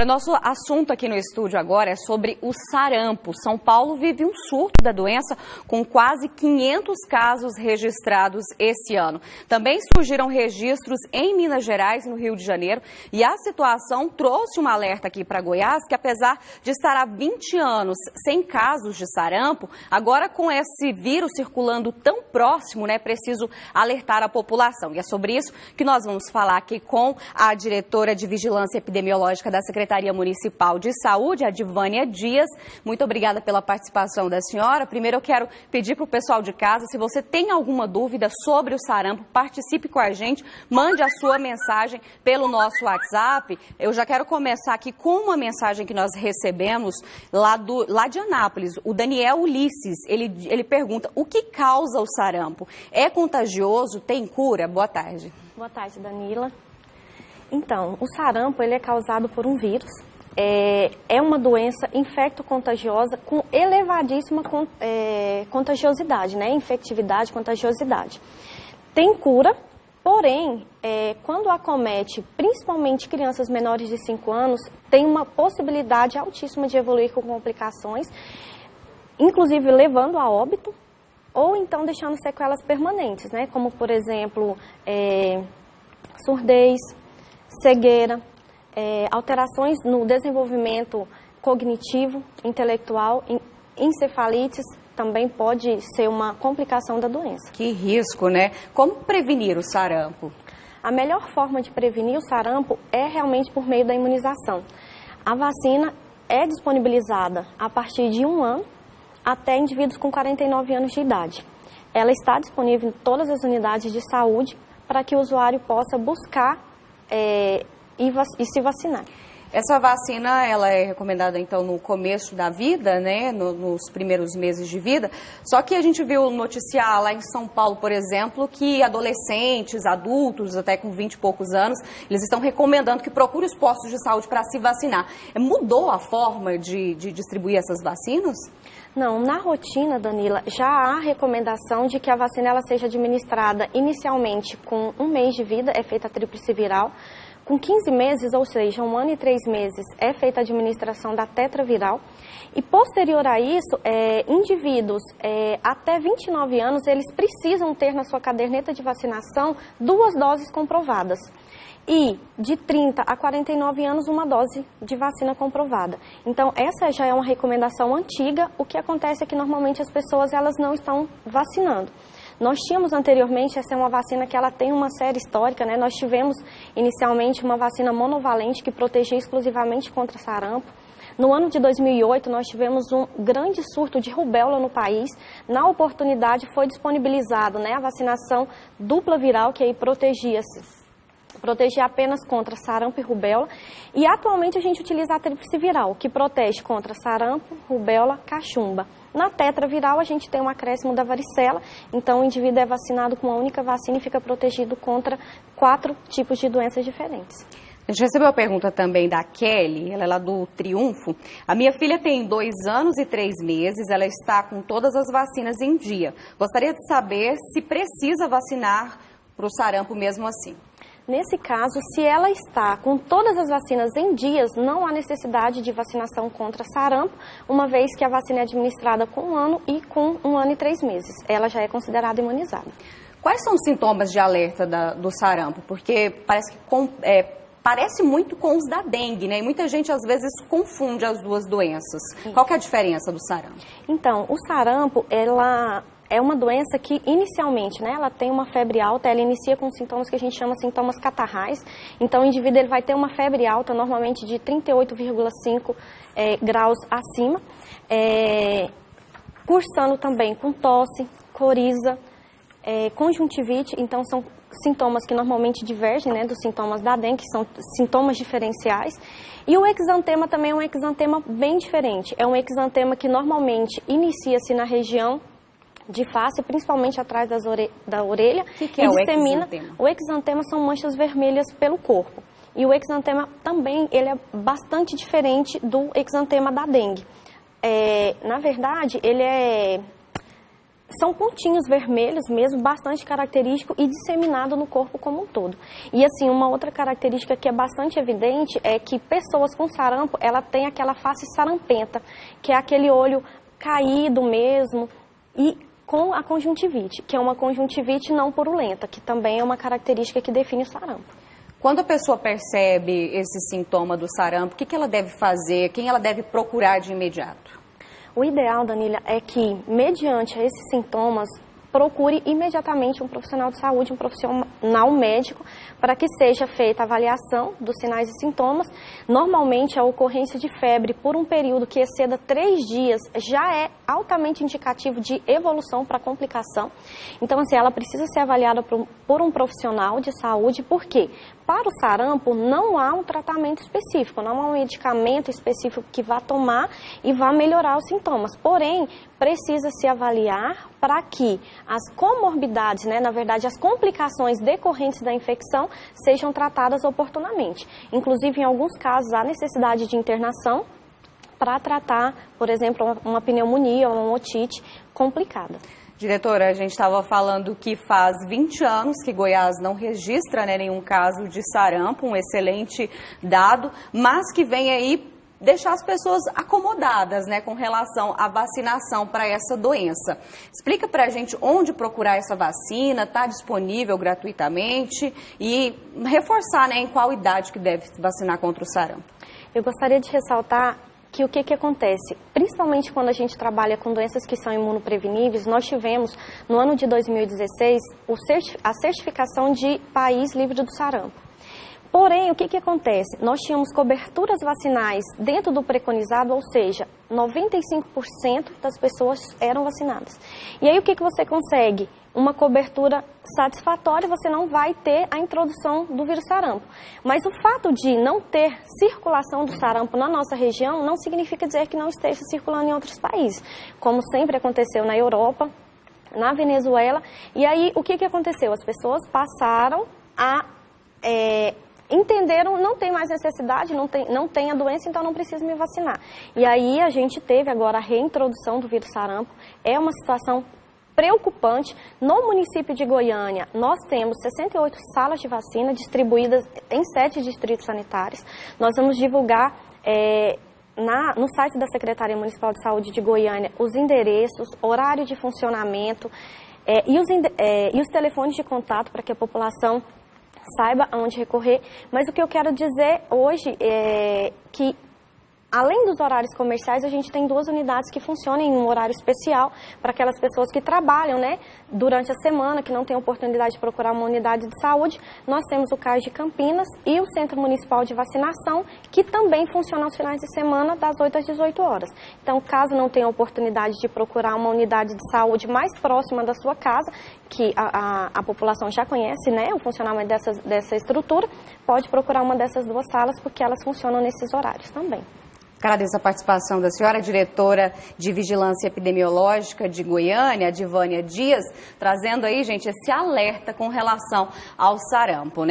O nosso assunto aqui no estúdio agora é sobre o sarampo. São Paulo vive um surto da doença com quase 500 casos registrados esse ano. Também surgiram registros em Minas Gerais, no Rio de Janeiro, e a situação trouxe um alerta aqui para Goiás, que apesar de estar há 20 anos sem casos de sarampo, agora com esse vírus circulando tão próximo, é preciso alertar a população. E é sobre isso que nós vamos falar aqui com a diretora de Vigilância Epidemiológica da Secretaria Municipal de Saúde, a Divânia Dias. Muito obrigada pela participação da senhora. Primeiro eu quero pedir para o pessoal de casa, se você tem alguma dúvida sobre o sarampo, participe com a gente, mande a sua mensagem pelo nosso WhatsApp. Eu já quero começar aqui com uma mensagem que nós recebemos lá de Anápolis. O Daniel Ulisses, ele pergunta: o que causa o sarampo? É contagioso? Tem cura? Boa tarde. Boa tarde, Danila. Então, o sarampo ele é causado por um vírus, é uma doença infecto-contagiosa com elevadíssima contagiosidade, infectividade, contagiosidade. Tem cura, porém, quando acomete principalmente crianças menores de 5 anos, tem uma possibilidade altíssima de evoluir com complicações, inclusive levando a óbito, ou então deixando sequelas permanentes, como por exemplo, surdez, cegueira, alterações no desenvolvimento cognitivo, intelectual, encefalites, também pode ser uma complicação da doença. Que risco, Como prevenir o sarampo? A melhor forma de prevenir o sarampo é realmente por meio da imunização. A vacina é disponibilizada a partir de 1 ano até indivíduos com 49 anos de idade. Ela está disponível em todas as unidades de saúde para que o usuário possa buscar e se vacinar. Essa vacina, ela é recomendada, então, no começo da vida, nos primeiros meses de vida. Só que a gente viu noticiar lá em São Paulo, por exemplo, que adolescentes, adultos, até com 20 e poucos anos, eles estão recomendando que procure os postos de saúde para se vacinar. Mudou a forma de distribuir essas vacinas? Não, na rotina, Danila, já há recomendação de que a vacina ela seja administrada inicialmente com 1 mês de vida, é feita a tríplice viral. Com 15 meses, ou seja, 1 ano e 3 meses, é feita a administração da tetraviral. E posterior a isso, indivíduos até 29 anos, eles precisam ter na sua caderneta de vacinação 2 doses comprovadas. E de 30 a 49 anos, 1 dose de vacina comprovada. Então, essa já é uma recomendação antiga. O que acontece é que normalmente as pessoas elas não estão vacinando. Nós tínhamos anteriormente, essa é uma vacina que ela tem uma série histórica, Nós tivemos inicialmente uma vacina monovalente que protegia exclusivamente contra sarampo. No ano de 2008, nós tivemos um grande surto de rubéola no país. Na oportunidade, foi disponibilizado a vacinação dupla viral, que aí protegia apenas contra sarampo e rubéola. E atualmente a gente utiliza a tríplice viral, que protege contra sarampo, rubéola, cachumba. Na tetraviral a gente tem um acréscimo da varicela, então o indivíduo é vacinado com uma única vacina e fica protegido contra 4 tipos de doenças diferentes. A gente recebeu a pergunta também da Kelly, ela é lá do Triunfo. A minha filha tem 2 anos e 3 meses, ela está com todas as vacinas em dia. Gostaria de saber se precisa vacinar para o sarampo mesmo assim. Nesse caso, se ela está com todas as vacinas em dias, não há necessidade de vacinação contra sarampo, uma vez que a vacina é administrada com 1 ano e com 1 ano e 3 meses. Ela já é considerada imunizada. Quais são os sintomas de alerta do sarampo? Porque parece muito com os da dengue, E muita gente, às vezes, confunde as duas doenças. Qual que é a diferença do sarampo? Então, o sarampo, ela é uma doença que, inicialmente, ela tem uma febre alta, ela inicia com sintomas que a gente chama sintomas catarrais. Então, o indivíduo ele vai ter uma febre alta, normalmente de 38,5 graus acima, cursando também com tosse, coriza, conjuntivite. Então, são sintomas que normalmente divergem dos sintomas da dengue, que são sintomas diferenciais. E o exantema também é um exantema bem diferente. É um exantema que normalmente inicia-se na região de face, principalmente atrás da orelha. O que é o exantema? O exantema são manchas vermelhas pelo corpo. E o exantema também ele é bastante diferente do exantema da dengue. Na verdade, ele é são pontinhos vermelhos mesmo, bastante característico e disseminado no corpo como um todo. E assim, uma outra característica que é bastante evidente é que pessoas com sarampo, ela tem aquela face sarampenta, que é aquele olho caído mesmo, e com a conjuntivite, que é uma conjuntivite não purulenta, que também é uma característica que define o sarampo. Quando a pessoa percebe esse sintoma do sarampo, o que ela deve fazer, quem ela deve procurar de imediato? O ideal, Danila, é que, mediante esses sintomas, procure imediatamente um profissional de saúde, um profissional médico, para que seja feita a avaliação dos sinais e sintomas. Normalmente, a ocorrência de febre por um período que exceda 3 dias já é altamente indicativo de evolução para complicação. Então, assim, ela precisa ser avaliada por um profissional de saúde, porque para o sarampo não há um tratamento específico, não há um medicamento específico que vá tomar e vá melhorar os sintomas. Porém, precisa se avaliar para que as comorbidades, na verdade, as complicações decorrentes da infecção sejam tratadas oportunamente. Inclusive, em alguns casos, há necessidade de internação para tratar, por exemplo, uma pneumonia ou uma otite complicada. Diretora, a gente estava falando que faz 20 anos que Goiás não registra nenhum caso de sarampo, um excelente dado, mas que vem aí deixar as pessoas acomodadas, com relação à vacinação para essa doença. Explica para a gente onde procurar essa vacina, está disponível gratuitamente e reforçar, em qual idade que deve se vacinar contra o sarampo. Eu gostaria de ressaltar que o que acontece, principalmente quando a gente trabalha com doenças que são imunopreveníveis, nós tivemos, no ano de 2016, a certificação de país livre do sarampo. Porém, o que acontece? Nós tínhamos coberturas vacinais dentro do preconizado, ou seja, 95% das pessoas eram vacinadas. E aí o que você consegue? Uma cobertura satisfatória, você não vai ter a introdução do vírus sarampo. Mas o fato de não ter circulação do sarampo na nossa região não significa dizer que não esteja circulando em outros países, como sempre aconteceu na Europa, na Venezuela. E aí o que aconteceu? As pessoas passaram a entenderam, não tem mais necessidade, não tem a doença, então não preciso me vacinar. E aí a gente teve agora a reintrodução do vírus sarampo. É uma situação preocupante. No município de Goiânia, nós temos 68 salas de vacina distribuídas em 7 distritos sanitários. Nós vamos divulgar no site da Secretaria Municipal de Saúde de Goiânia os endereços, horário de funcionamento e os telefones de contato para que a população saiba aonde recorrer. Mas o que eu quero dizer hoje é que, além dos horários comerciais, a gente tem 2 unidades que funcionam em um horário especial para aquelas pessoas que trabalham, durante a semana, que não têm oportunidade de procurar uma unidade de saúde. Nós temos o CAIS de Campinas e o Centro Municipal de Vacinação, que também funciona aos finais de semana, das 8 às 18 horas. Então, caso não tenha oportunidade de procurar uma unidade de saúde mais próxima da sua casa, que a população já conhece, o funcionamento dessa estrutura, pode procurar uma dessas 2 salas, porque elas funcionam nesses horários também. Agradeço a participação da senhora, diretora de Vigilância Epidemiológica de Goiânia, Adivânia Dias, trazendo aí, gente, esse alerta com relação ao sarampo,